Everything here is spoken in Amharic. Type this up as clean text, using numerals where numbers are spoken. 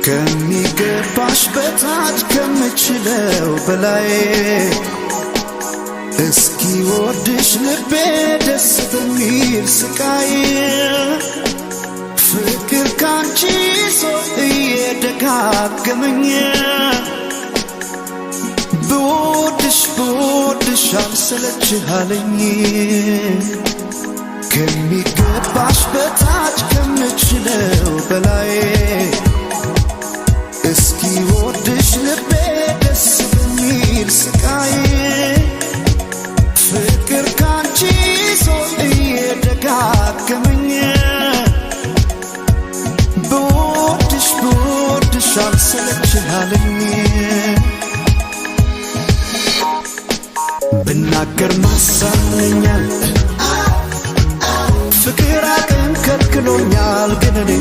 ከሚገባሽ በታች ከምችለው በላይ እስኪ ወድሽ ልቤ ደስ በሚል ስቃይ ፍቅር ካንቺ ሰው እየደጋገመኝ ብወድሽ አልሰለችህ አለኝ ከሚገባሽ በታች ከምችለው በላይ እስኪ ወድሽ ልቤ ደስ በሚል ስቃይ ፍቅር ካንቺ ሰው እየደጋገመኝ ብወድሽ አልሰለችህ አለኝ ብናገር ማሳመኛል ፍቅር አቅም ከልክሎኛል ግን እኔ